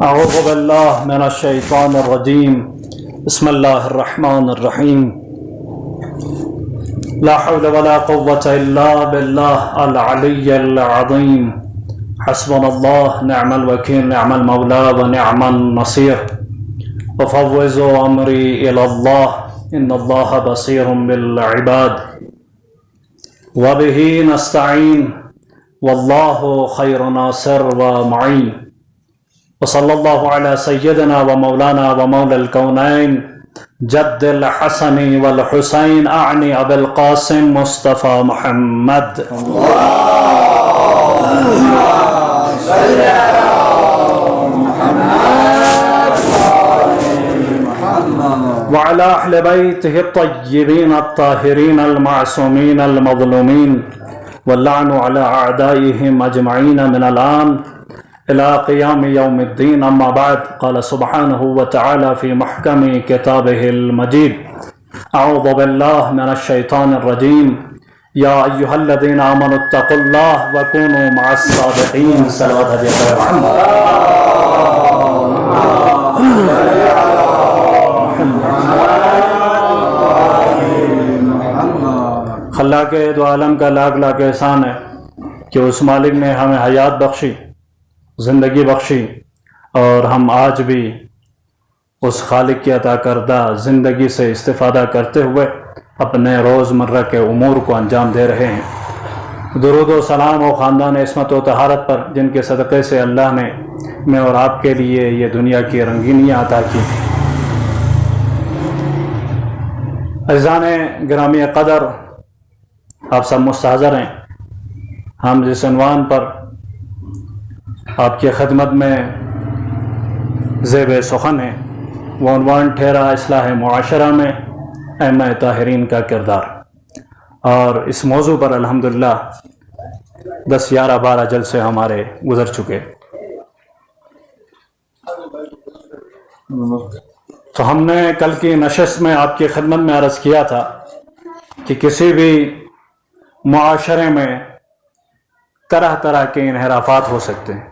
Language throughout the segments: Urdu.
أعوذ بالله من الشيطان الرجيم. بسم الله الرحمن الرحيم. لا حول ولا قوة إلا بالله العلي العظيم. حسبنا الله نعم الوكيل نعم المولى ونعم النصير. وفوض أمري إلى الله إن الله بصير بالعباد وبه نستعين والله خير ناصر ومعين. وصلى الله على سيدنا ومولانا ومولى الكونين جد الحسن والحسين أعني أبي القاسم مصطفى محمد وعلى أهل بيته الطيبين الطاهرين المعصومين المظلومين واللعن على أعدائهم أجمعين من الآن إلى قيام يوم الدين. أما بعد، قال سبحانه وتعالى في محكم كتابه المجيد: أعوذ بالله من الشيطان الرجيم. يا أيها الذين آمنوا اتقوا الله وكونوا مع الصادقين. صلوات خلاق دو عالم کا لاکھ لاکھ احسان ہے کہ اس مالک نے ہمیں حیات بخشی، زندگی بخشی، اور ہم آج بھی اس خالق کی عطا کردہ زندگی سے استفادہ کرتے ہوئے اپنے روزمرہ کے امور کو انجام دے رہے ہیں۔ درود و سلام و خاندان عصمت و طہارت پر، جن کے صدقے سے اللہ نے میں اور آپ کے لیے یہ دنیا کی رنگینیاں عطا کی۔ عزیزان گرامی قدر، آپ سب مستحضر ہیں۔ ہم جس عنوان پر آپ کی خدمت میں زیب سخن ہے، وہ عنوان ٹھہرا اصلاح معاشرہ میں ائمہ طاہرین کا کردار، اور اس موضوع پر الحمدللہ 10 11 12 جلسے ہمارے گزر چکے۔ تو ہم نے کل کی نشست میں آپ کی خدمت میں عرض کیا تھا کہ کسی بھی معاشرے میں طرح طرح کے انحرافات ہو سکتے ہیں،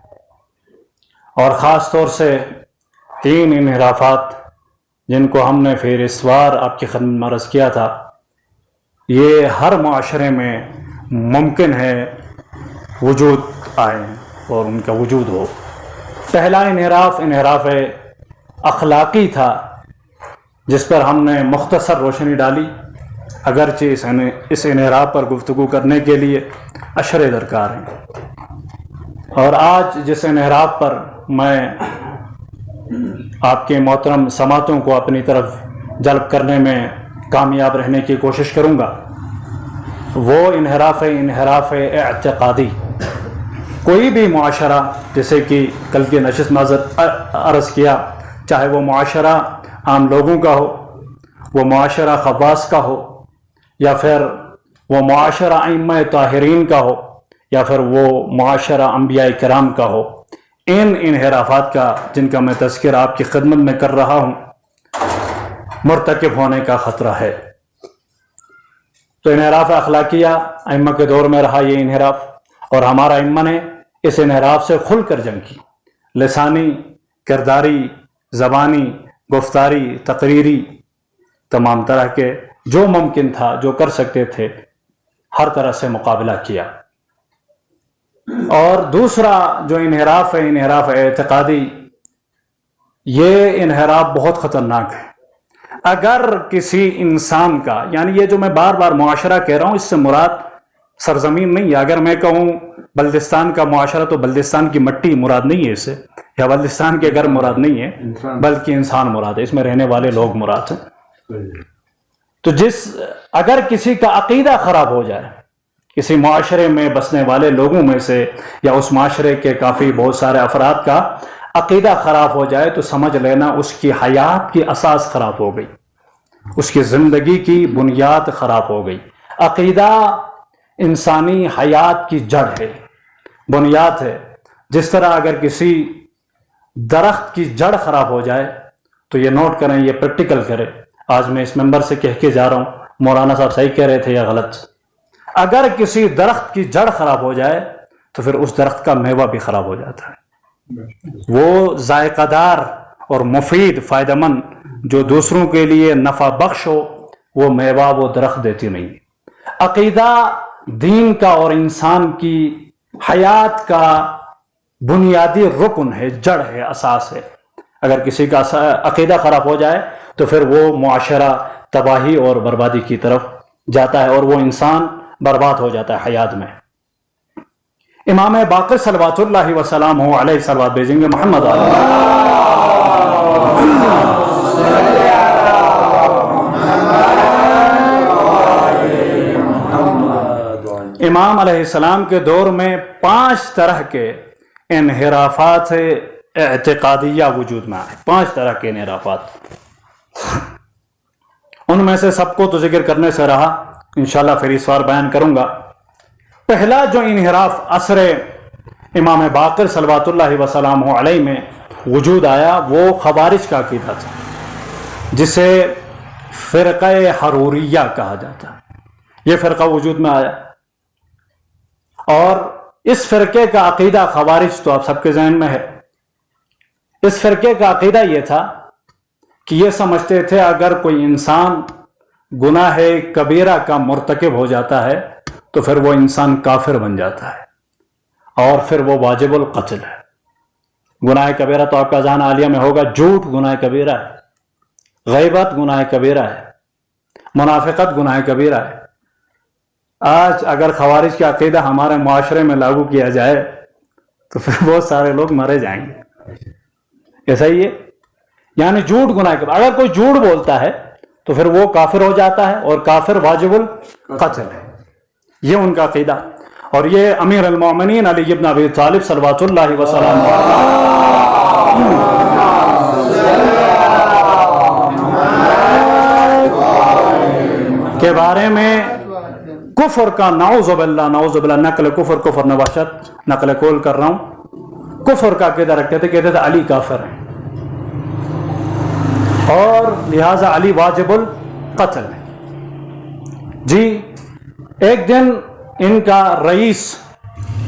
اور خاص طور سے 3 انحرافات جن کو ہم نے فہرستوار آپ کی خدمت میں عرض کیا تھا، یہ ہر معاشرے میں ممکن ہے وجود آئیں اور ان کا وجود ہو۔ پہلا انحراف اخلاقی تھا، جس پر ہم نے مختصر روشنی ڈالی، اگرچہ اس انحراف پر گفتگو کرنے کے لیے اشرے درکار ہیں۔ اور آج جس انحراف پر میں آپ کے محترم سماعتوں کو اپنی طرف جلب کرنے میں کامیاب رہنے کی کوشش کروں گا، وہ انحراف اعتقادی۔ کوئی بھی معاشرہ، جیسے کہ کل کی نشست میں عرض کیا، چاہے وہ معاشرہ عام لوگوں کا ہو، وہ معاشرہ خواص کا ہو، یا پھر وہ معاشرہ ائمہ طاہرین کا ہو، یا پھر وہ معاشرہ انبیاء کرام کا ہو، ان انحرافات کا، جن کا میں تذکرہ آپ کی خدمت میں کر رہا ہوں، مرتکب ہونے کا خطرہ ہے۔ تو انحراف اخلاقیہ ائمہ کے دور میں رہا یہ انحراف، اور ہمارا ائمہ نے اس انحراف سے کھل کر جنگ کی۔ لسانی، کرداری، زبانی، گفتاری، تقریری، تمام طرح کے جو ممکن تھا، جو کر سکتے تھے، ہر طرح سے مقابلہ کیا۔ اور دوسرا جو انحراف ہے، انحراف اعتقادی، یہ انحراف بہت خطرناک ہے۔ اگر کسی انسان کا، یعنی یہ جو میں بار بار معاشرہ کہہ رہا ہوں، اس سے مراد سرزمین نہیں ہے۔ اگر میں کہوں بلدستان کا معاشرہ، تو بلدستان کی مٹی مراد نہیں ہے اس سے، یا بلدستان کے گھر مراد نہیں ہے، بلکہ انسان مراد ہے، اس میں رہنے والے لوگ مراد ہیں۔ تو اگر کسی کا عقیدہ خراب ہو جائے، کسی معاشرے میں بسنے والے لوگوں میں سے، یا اس معاشرے کے کافی بہت سارے افراد کا عقیدہ خراب ہو جائے، تو سمجھ لینا اس کی حیات کی اساس خراب ہو گئی، اس کی زندگی کی بنیاد خراب ہو گئی۔ عقیدہ انسانی حیات کی جڑ ہے، بنیاد ہے۔ جس طرح اگر کسی درخت کی جڑ خراب ہو جائے، تو یہ نوٹ کریں، یہ پریکٹیکل کریں۔ آج میں اس ممبر سے کہہ کے جا رہا ہوں، مولانا صاحب صحیح کہہ رہے تھے یا غلط؟ اگر کسی درخت کی جڑ خراب ہو جائے تو پھر اس درخت کا میوہ بھی خراب ہو جاتا ہے۔ وہ ذائقہ دار اور مفید فائدہ مند جو دوسروں کے لیے نفع بخش ہو وہ میوہ وہ درخت دیتی نہیں۔ عقیدہ دین کا اور انسان کی حیات کا بنیادی رکن ہے، جڑ ہے، اساس ہے۔ اگر کسی کا عقیدہ خراب ہو جائے تو پھر وہ معاشرہ تباہی اور بربادی کی طرف جاتا ہے اور وہ انسان برباد ہو جاتا ہے حیات میں۔ امام باقر صلوات اللہ وسلامہ علیہ صلوات بھیجیں گے محمد امام علیہ السلام کے دور میں 5 طرح کے انحرافات اعتقادیہ وجود میں آئے، 5 طرح کے انحرافات۔ ان میں سے سب کو تو ذکر کرنے سے رہا، انشاءاللہ پھر اس بار بیان کروں گا۔ پہلا جو انحراف عصر امام باقر صلوات اللہ وسلامہ علیہ میں وجود آیا وہ خوارج کا عقیدہ تھا، جسے فرقہ حروریہ کہا جاتا ہے۔ یہ فرقہ وجود میں آیا اور اس فرقے کا عقیدہ خوارج تو آپ سب کے ذہن میں ہے۔ اس فرقے کا عقیدہ یہ تھا کہ یہ سمجھتے تھے اگر کوئی انسان گناہ کبیرہ کا مرتکب ہو جاتا ہے تو پھر وہ انسان کافر بن جاتا ہے اور پھر وہ واجب القتل ہے۔ گناہ کبیرہ تو آپ کا ذہن عالیہ میں ہوگا، جھوٹ گناہ کبیرہ ہے، غیبت گناہ کبیرہ ہے، منافقت گناہ کبیرہ ہے۔ آج اگر خوارج کا عقیدہ ہمارے معاشرے میں لاگو کیا جائے تو پھر بہت سارے لوگ مرے جائیں گے، ایسا ہی ہے۔ یعنی جھوٹ گناہ کبیرہ، اگر کوئی جھوٹ بولتا ہے تو پھر وہ کافر ہو جاتا ہے اور کافر واجب القتل ہے، یہ ان کا عقیدہ۔ اور یہ امیر المومنین علی ابن ابی طالب صلوات اللہ وسلم کے بارے میں کفر کا نعوذ باللہ نقل کفر نواشت نقل قول کر رہا ہوں، کفر کا عقیدہ رکھتے تھے، کہتے تھے علی کافر ہے اور لہذا علی واجب القتل ہے۔ جی ایک دن ان کا رئیس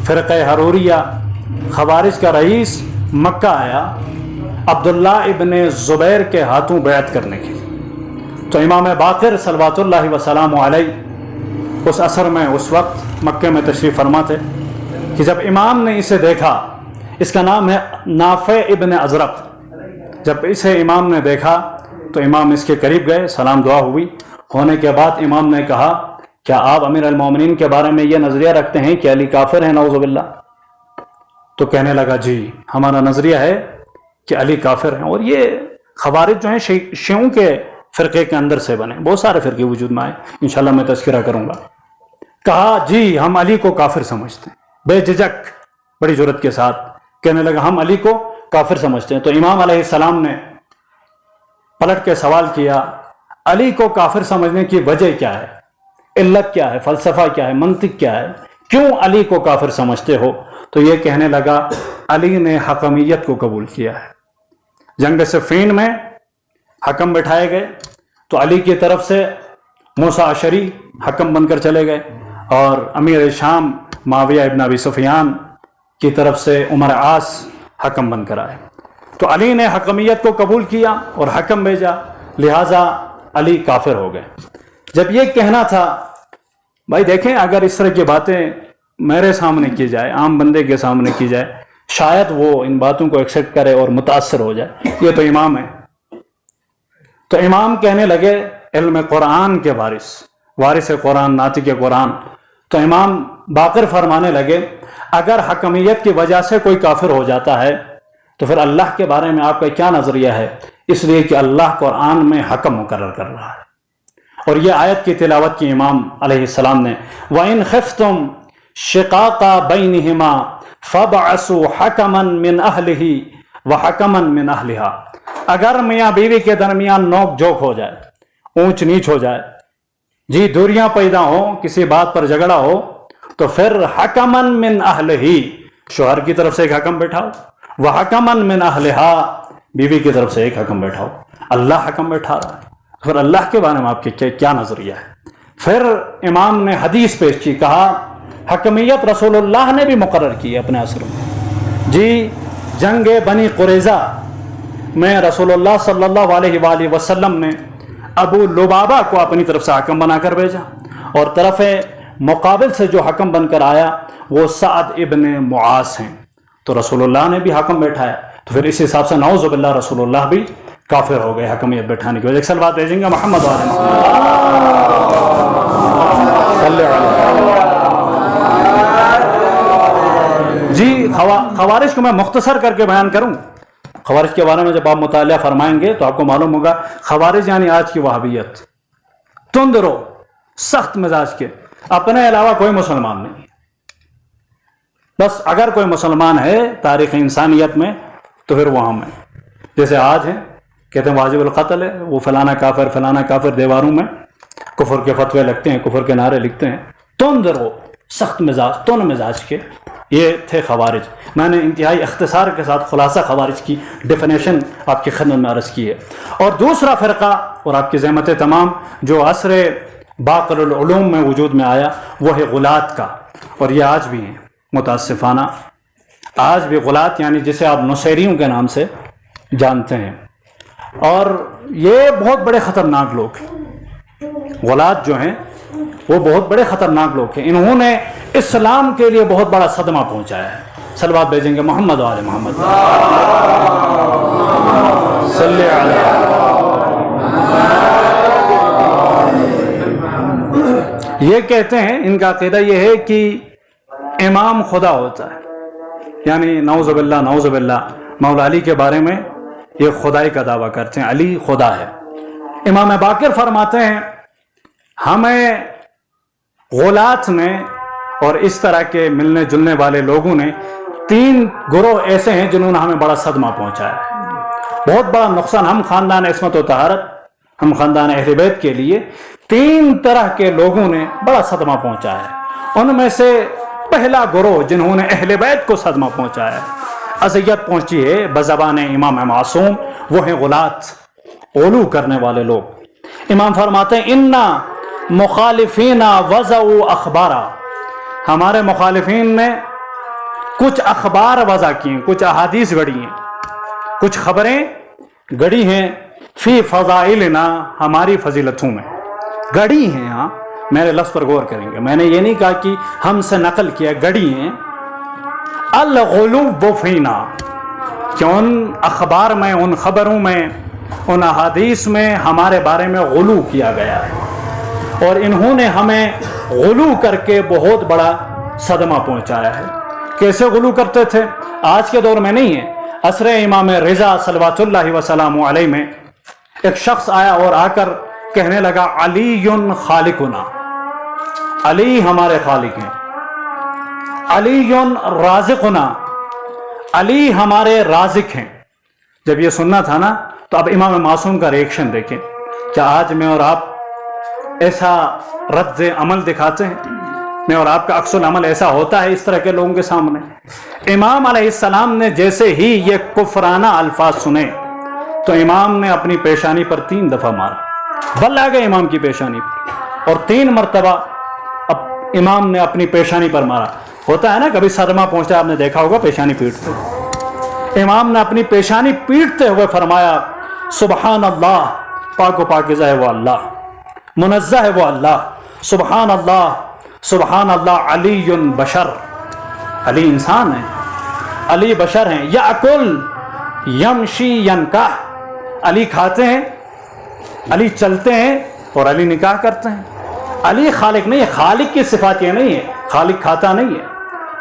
فرقہ حروریہ خوارج کا رئیس مکہ آیا عبداللہ ابن زبیر کے ہاتھوں بیعت کرنے کے لیے، تو امام باقر صلوات اللہ وسلامہ علیہ اس عصر میں اس وقت مکہ میں تشریف فرما تھے کہ جب امام نے اسے دیکھا، اس کا نام ہے نافع ابن ازرق، جب اسے امام نے دیکھا تو امام اس کے قریب گئے، سلام دعا ہوئی، ہونے کے بعد امام نے کہا کیا آپ امیر المومنین کے بارے میں یہ نظریہ رکھتے ہیں کہ علی کافر ہے نعوذ باللہ؟ تو کہنے لگا جی ہمارا نظریہ ہے کہ علی کافر ہیں۔ اور یہ خوارج جو ہیں شیعوں کے فرقے کے اندر سے بنے، بہت سارے فرقے وجود میں آئے، انشاءاللہ میں تذکرہ کروں گا۔ کہا جی ہم علی کو کافر سمجھتے ہیں، بے جھجک بڑی جرات کے ساتھ کہنے لگا ہم علی کو کافر سمجھتے ہیں۔ تو امام علیہ السلام نے پلٹ کے سوال کیا علی کو کافر سمجھنے کی وجہ کیا ہے، علت کیا ہے، فلسفہ کیا ہے، منطق کیا ہے، کیوں علی کو کافر سمجھتے ہو؟ تو یہ کہنے لگا علی نے حکمیت کو قبول کیا ہے۔ جنگ صفین میں حکم بٹھائے گئے تو علی کی طرف سے موسیٰ اشعری حکم بن کر چلے گئے اور امیر شام معاویہ ابن ابی سفیان کی طرف سے عمر عاص حکم بن کر آئے۔ تو علی نے حکمیت کو قبول کیا اور حکم بھیجا، لہٰذا علی کافر ہو گئے۔ جب یہ کہنا تھا، بھائی دیکھیں اگر اس طرح کی باتیں میرے سامنے کی جائے، عام بندے کے سامنے کی جائے، شاید وہ ان باتوں کو ایکسیپٹ کرے اور متاثر ہو جائے، یہ تو امام ہے۔ تو امام کہنے لگے علم قرآن کے وارث قرآن، ناطق قرآن، تو امام باقر فرمانے لگے اگر حکمیت کی وجہ سے کوئی کافر ہو جاتا ہے تو پھر اللہ کے بارے میں آپ کا کیا نظریہ ہے؟ اس لیے کہ اللہ قرآن میں حکم مقرر کر رہا ہے۔ اور یہ آیت کی تلاوت کی امام علیہ السلام نے، وَإِنْ خِفْتُمْ شِقَاقَ بَيْنِهِمَا فَابْعَثُوا حَكَمًا مِّنْ أَهْلِهِ وَحَكَمًا مِّنْ أَهْلِهَا۔ اگر میاں بیوی کے درمیان نوک جھوک ہو جائے، اونچ نیچ ہو جائے، جی دوریاں پیدا ہوں، کسی بات پر جھگڑا ہو، تو پھر حَكَمًا مِّنْ أَهْلِهِ، شوہر کی طرف سے ایک حکم بیٹھاؤ، وَحَكَمًا مِّنْ أَهْلِهَا، بیوی کی طرف سے ایک حکم بیٹھاؤ۔ اللہ حکم بیٹھا رہا ہے، پھر اللہ کے بارے میں آپ کے کیا نظریہ ہے؟ پھر امام نے حدیث پیش کی، کہا حکمیت رسول اللہ نے بھی مقرر کی ہے اپنے عصر میں، جی جنگ بنی قریظہ میں رسول اللہ صلی اللہ علیہ وآلہ وسلم نے ابو لبابہ کو اپنی طرف سے حکم بنا کر بھیجا، اور طرف مقابل سے جو حکم بن کر آیا وہ سعد ابن معاذ ہیں، تو رسول اللہ نے بھی حکم بیٹھایا، تو پھر اس حساب سے نعوذ باللہ رسول اللہ بھی کافر ہو گئے حکمیت بیٹھانے کی وجہ۔ ایک صلوات بھیجیں گے محمد علیہ جی۔ خوارج کو میں مختصر کر کے بیان کروں، خوارج کے بارے میں جب آپ مطالعہ فرمائیں گے تو آپ کو معلوم ہوگا خوارج یعنی آج کی وہابیت، تند رو، سخت مزاج کے، اپنے علاوہ کوئی مسلمان نہیں، بس اگر کوئی مسلمان ہے تاریخ انسانیت میں تو پھر وہ ہم ہیں۔ جیسے آج ہیں کہتے ہیں واجب القتل ہے، وہ فلانا کافر فلانا کافر، دیواروں میں کفر کے فتوے لگتے ہیں، کفر کے نعرے لکھتے ہیں، تند رو، سخت مزاج، تند مزاج کے، یہ تھے خوارج۔ میں نے انتہائی اختصار کے ساتھ خلاصہ خوارج کی ڈیفینیشن آپ کی خدمت میں عرض کی ہے۔ اور دوسرا فرقہ، اور آپ کی زحمت تمام، جو عصر باقر العلوم میں وجود میں آیا، وہ ہے غلات کا، اور یہ آج بھی ہیں متاسفانہ، آج بھی غلات یعنی جسے آپ نصیریوں کے نام سے جانتے ہیں، اور یہ بہت بڑے خطرناک لوگ ہیں۔ غلات جو ہیں وہ بہت بڑے خطرناک لوگ ہیں، انہوں نے اسلام کے لیے بہت بڑا صدمہ پہنچایا ہے۔ صلوات بھیجیں گے محمد و آل محمد صلی علیہ۔ یہ کہتے ہیں، ان کا عقیدہ یہ ہے کہ امام خدا ہوتا ہے، یعنی نعوذ باللہ نعوذ باللہ، مولا علی کے بارے میں یہ خدائی کا دعویٰ کرتے ہیں، علی خدا ہے۔ امام باقر فرماتے ہیں ہمیں غلات نے اور اس طرح کے ملنے جلنے والے لوگوں نے 3 گروہ ایسے ہیں جنہوں نے ہمیں بڑا صدمہ پہنچایا ہے، بہت بڑا نقصان۔ ہم خاندان عصمت و طہارت، ہم خاندان اہل بیت کے لیے 3 طرح کے لوگوں نے بڑا صدمہ پہنچایا ہے۔ ان میں سے پہلا گروہ جنہوں نے اہل بیت کو صدمہ پہنچایا ہے، اذیت پہنچی ہے بزبان امام معصوم، وہ ہیں غلات، غلو کرنے والے لوگ۔ امام فرماتے ہیں انا مخالفین وضعوا اخبارا، ہمارے مخالفین نے کچھ اخبار وضع کی ہیں، کچھ احادیث گڑھی ہیں، کچھ خبریں گڑھی ہیں، فی فضائلنا، ہماری فضیلتوں میں گڑھی ہیں۔ ہاں میرے لفظ پر غور کریں گے، میں نے یہ نہیں کہا کہ ہم سے نقل کیا، گڑھی ہیں۔ الغلو فینا، کہ ان اخبار میں، ان خبروں میں، ان احادیث میں ہمارے بارے میں غلو کیا گیا ہے، اور انہوں نے ہمیں غلو کر کے بہت بڑا صدمہ پہنچایا ہے۔ کیسے غلو کرتے تھے؟ آج کے دور میں نہیں ہے، عصر امام رضا صلوات اللہ وسلام علیہ میں ایک شخص آیا اور آ کر کہنے لگا علی خالقنا، علی ہمارے خالق ہیں، علی رازقنا، علی ہمارے رازق ہیں۔ جب یہ سننا تھا نا تو اب امام معصوم کا ریئیکشن دیکھیں، کیا آج میں اور آپ ایسا رد عمل دکھاتے ہیں؟ میں اور آپ کا عکس العمل ایسا ہوتا ہے اس طرح کے لوگوں کے سامنے؟ امام علیہ السلام نے جیسے ہی یہ کفرانہ الفاظ سنے تو امام نے اپنی پیشانی پر 3 دفعہ مارا، بل آ گئے امام کی پیشانی پر، اور 3 مرتبہ اب امام نے اپنی پیشانی پر مارا۔ ہوتا ہے نا کبھی صدمہ پہنچا، آپ نے دیکھا ہوگا پیشانی پیٹتے۔ امام نے اپنی پیشانی پیٹتے ہوئے فرمایا سبحان اللہ، پاک و پاکیزہ ہے وہ اللہ، منزہ ہے وہ اللہ، سبحان اللہ سبحان اللہ، علی بشر، علی انسان ہے، علی بشر ہیں، یاکل یمشی ینکح، علی کھاتے ہیں، علی چلتے ہیں، اور علی نکاح کرتے ہیں۔ علی خالق نہیں ہے، خالق کی صفات یہ نہیں ہے، خالق کھاتا نہیں ہے،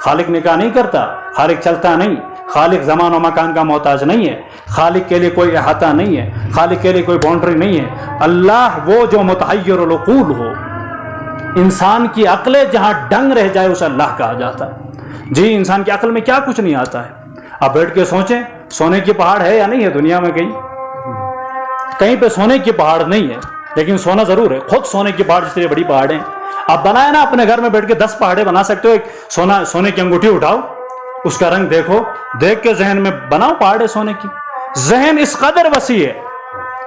خالق نکاح نہیں کرتا، خالق چلتا نہیں، خالق زمان و مکان کا محتاج نہیں ہے، خالق کے لیے کوئی احاطہ نہیں ہے، خالق کے لیے کوئی باؤنڈری نہیں ہے۔ اللہ وہ جو متحیر العقول ہو، انسان کی عقلیں جہاں ڈنگ رہ جائے اسے اللہ کہا جاتا ہے۔ جی انسان کی عقل میں کیا کچھ نہیں آتا ہے؟ آپ بیٹھ کے سوچیں، سونے کی پہاڑ ہے یا نہیں ہے دنیا میں؟ کہیں پہ سونے کی پہاڑ نہیں ہے، لیکن سونا ضرور ہے۔ خود سونے کی پہاڑ جتنے بڑی پہاڑیں آپ بنائے نا، اپنے گھر میں بیٹھ کے 10 پہاڑیں بنا سکتے ہو۔ ایک سونے کی انگوٹھی اٹھاؤ، اس کا رنگ دیکھو، دیکھ کے ذہن میں بناؤ پہاڑیں سونے کی۔ ذہن اس قدر وسیع ہے،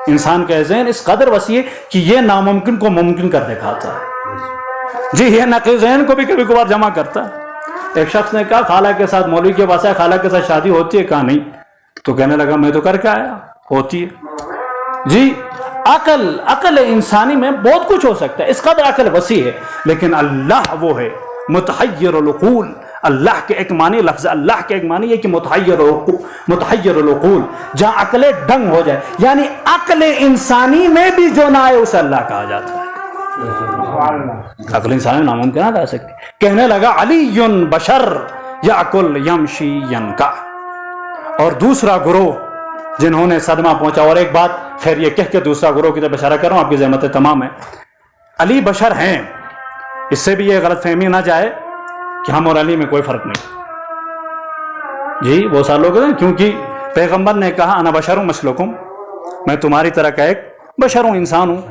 انسان کا ذہن اس قدر وسیع ہے کہ یہ ناممکن کو ممکن کر دکھاتا ہے۔ جی یہ نقل ذہن کو بھی کبھی کبھار جمع کرتا ہے۔ ایک شخص نے کہا خالہ کے ساتھ مولوی کے پاس آیا, خالہ کے ساتھ شادی ہوتی ہے؟ کہا نہیں. تو کہنے لگا میں تو کر کے آیا, ہوتی ہے. جی عقل انسانی میں بہت کچھ ہو سکتا ہے, اس قدر عقل وسیع ہے, لیکن اللہ وہ ہے متحیر العقول. اللہ کے ایک معنی, لفظ اللہ کے ایک معنی ہے کہ متحیر العقول, جہاں عقلیں ڈنگ ہو جائے, یعنی عقل انسانی میں بھی جو نہ آئے اسے اللہ کہا جاتا ہے. عقل انسانی میں ناممکن نہ آ سکتی. کہنے لگا علی بشر یاکل یمشی ینکا. اور دوسرا گروہ جنہوں نے صدمہ پہنچا, اور ایک بات خیر یہ کہہ کے دوسرا گروہ کی طرف اشارہ کر رہا ہوں, آپ کی زحمتیں تمام ہیں. علی بشر ہیں, اس سے بھی یہ غلط فہمی نہ جائے کہ ہم اور علی میں کوئی فرق نہیں. جی وہ سارے لوگ ہیں, کیونکہ پیغمبر نے کہا انا بشر مثلکم, میں تمہاری طرح کا ایک بشر ہوں, انسان ہوں.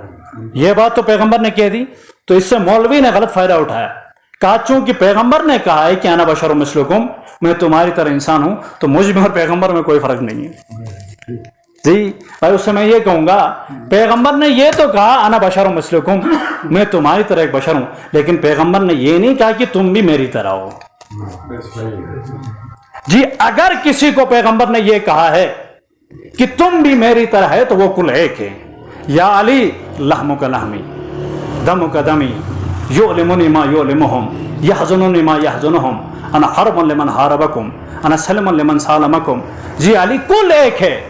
یہ بات تو پیغمبر نے کہہ دی, تو اس سے مولوی نے غلط فائدہ اٹھایا. کہا چونکہ پیغمبر نے کہا ہے کہ انا بشر مثلکم, میں تمہاری طرح انسان ہوں, تو مجھ میں اور پیغمبر میں کوئی فرق نہیں ہے. جی بھائی اس سے میں یہ کہوں گا, پیغمبر نے یہ تو کہا انا بشر مثلکم, میں تمہاری طرح ایک بشر ہوں, لیکن پیغمبر نے یہ نہیں کہا کہ تم بھی میری طرح ہو. جی اگر کسی کو پیغمبر نے یہ کہا ہے کہ تم بھی میری طرح ہے تو وہ کل ایک ہے. یا علی لحمک لحمی دمک دمی یعلمنی ما یعلمہم یحزننی ما یحزنہم انا حرب لمن حاربکم انا سلم لمن سالمکم. جی علی کل ایک ہے.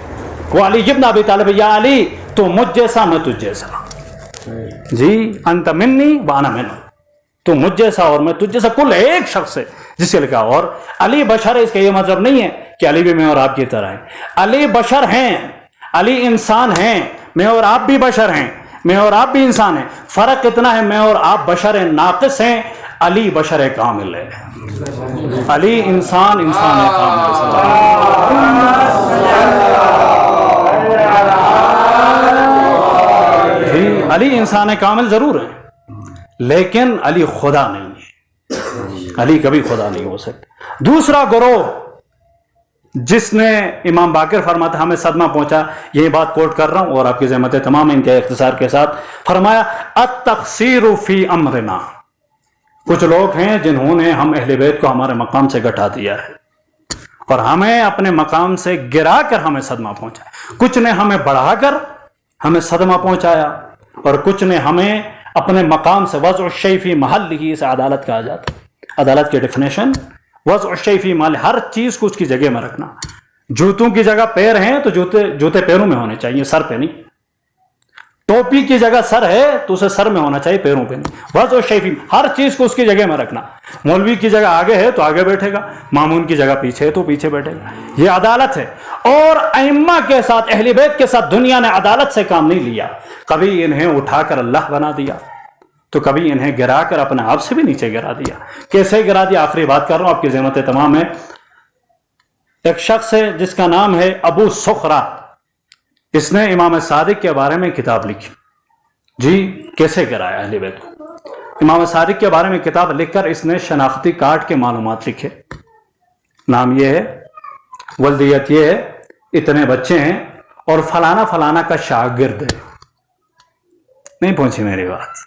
وہ علی ابن ابی طالب, یا علی تو مجھ جیسا میں تجھ جیسا. جی انت منی وانا منہ, تو مجھ جیسا اور میں تجھ جیسا, کل ایک شخص ہے جس سے لکھا. اور علی بشر ہے, اس کا یہ مطلب نہیں ہے کہ علی بھی میں اور آپ کی طرح ہے. علی بشر ہیں, علی انسان ہیں, میں اور آپ بھی بشر ہیں, میں اور آپ بھی انسان ہیں. فرق اتنا ہے میں اور آپ بشر ناقص ہیں, علی بشر کامل ہے. علی انسان کامل ہے. علی انسان کامل ضرور ہے, لیکن علی خدا نہیں ہے. علی کبھی خدا نہیں ہو سکتا. دوسرا گروہ جس نے امام باقر فرماتا ہمیں صدمہ پہنچا, یہ بات کوٹ کر رہا ہوں اور آپ کی زحمتیں تمام ان کے اختصار کے ساتھ, فرمایا التقصیر فی امرنا. کچھ لوگ ہیں جنہوں نے ہم اہل بیت کو ہمارے مقام سے گٹا دیا ہے اور ہمیں اپنے مقام سے گرا کر ہمیں صدمہ پہنچایا. کچھ نے ہمیں بڑھا کر ہمیں صدمہ پہنچایا, اور کچھ نے ہمیں اپنے مقام سے وضع الشیء فی محلہ, اسے عدالت کہا جاتا ہے. عدالت کی ڈیفینیشن وضع الشیء فی محلہ, ہر چیز کو اس کی جگہ میں رکھنا. جوتوں کی جگہ پیر ہیں تو جوتے پیروں میں ہونے چاہیے, سر پہ نہیں. ٹوپی کی جگہ سر ہے تو اسے سر میں ہونا چاہیے, پیروں پہ نہیں. وضع الشیء فی, ہر چیز کو اس کی جگہ میں رکھنا. مولوی کی جگہ آگے ہے تو آگے بیٹھے گا, مامون کی جگہ پیچھے ہے تو پیچھے بیٹھے گا. یہ عدالت ہے. اور ائمہ کے ساتھ, اہل بیت کے ساتھ دنیا نے عدالت سے کام نہیں لیا. کبھی انہیں اٹھا کر اللہ بنا دیا, تو کبھی انہیں گرا کر اپنے آپ سے بھی نیچے گرا دیا. کیسے گرا دیا؟ آخری بات کر رہا ہوں, آپ کی زحمتیں تمام ہیں. ایک شخص ہے جس کا نام ہے ابو سخرہ, اس نے امام صادق کے بارے میں کتاب لکھی. جی کیسے گرایا اہل بیت کو؟ امام صادق کے بارے میں کتاب لکھ کر اس نے شناختی کارڈ کے معلومات لکھے. نام یہ ہے, ولدیت یہ ہے, اتنے بچے ہیں اور فلانا فلانا کا شاگرد ہے. نہیں پہنچی میری بات.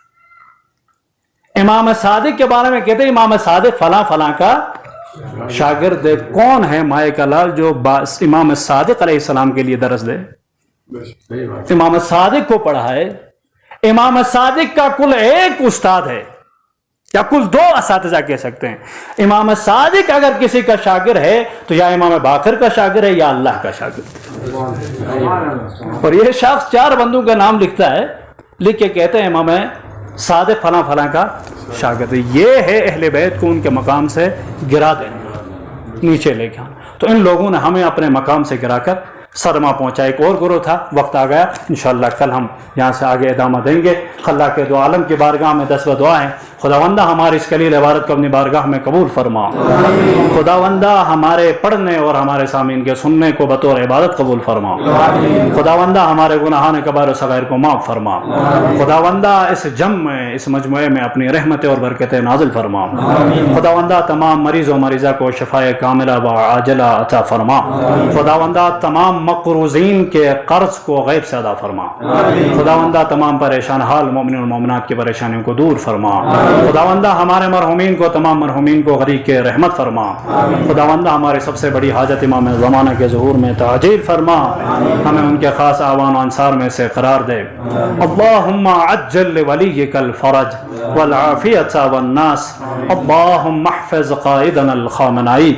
امام صادق کے بارے میں کہتے ہیں امام صادق فلاں فلاں کا شاگرد ہے. کون ہے مائے کا لال جو امام صادق علیہ السلام کے لیے درس دے؟ امام صادق کو پڑھائے. امام صادق کا کل ایک استاد ہے, یا کل دو اساتذہ کہہ سکتے ہیں. امام صادق اگر کسی کا شاگرد ہے تو یا امام باقر کا شاگرد ہے یا اللہ کا شاگرد. اور یہ شخص 4 بندوں کا نام لکھتا ہے, لکھ کے کہتے ہیں امام صادق فلاں فلاں کا شاگرد. یہ ہے اہل بیت کو ان کے مقام سے گرا دینا, نیچے لے کے. تو ان لوگوں نے ہمیں اپنے مقام سے گرا کر صدمہ پہنچا. ایک اور گروہ تھا, وقت آ گیا, انشاءاللہ کل ہم یہاں سے آگے ادامہ دیں گے. اللہ کے دو عالم کی بارگاہ میں 10 دعا ہے. خداوندہ ہماری اس قلیل عبارت کو اپنی بارگاہ میں قبول فرما. خداوندہ ہمارے پڑھنے اور ہمارے سامعین کے سننے کو بطور عبادت قبول فرما. خداوندہ ہمارے گناہان کبائر و صغائر کو معاف فرما. خداوندہ اس جم میں, اس مجموعے میں اپنی رحمتیں اور برکتیں نازل فرما. خداوندہ تمام مریض و مریضہ کو شفائے کاملہ و عاجلہ عطا فرما. خداوندہ تمام مقروضین کے قرض کو غیب سے ادا فرما. خداوندہ تمام پریشان حال مومنین و مومنات کی پریشانیوں کو دور فرما. خداوندہ ہمارے مرحومین کو، تمام مرحومین کو غریق کے رحمت فرما۔ خداوندہ ہماری سب سے بڑی حاجت امام زمانہ کے ظہور میں تعجیل فرما، ہمیں ان کے خاص اعوان و انصار میں سے قرار دے۔ اللہم عجل لولیک الفرج والعافیۃ والناس، اللہم احفظ قائدنا الخامنائی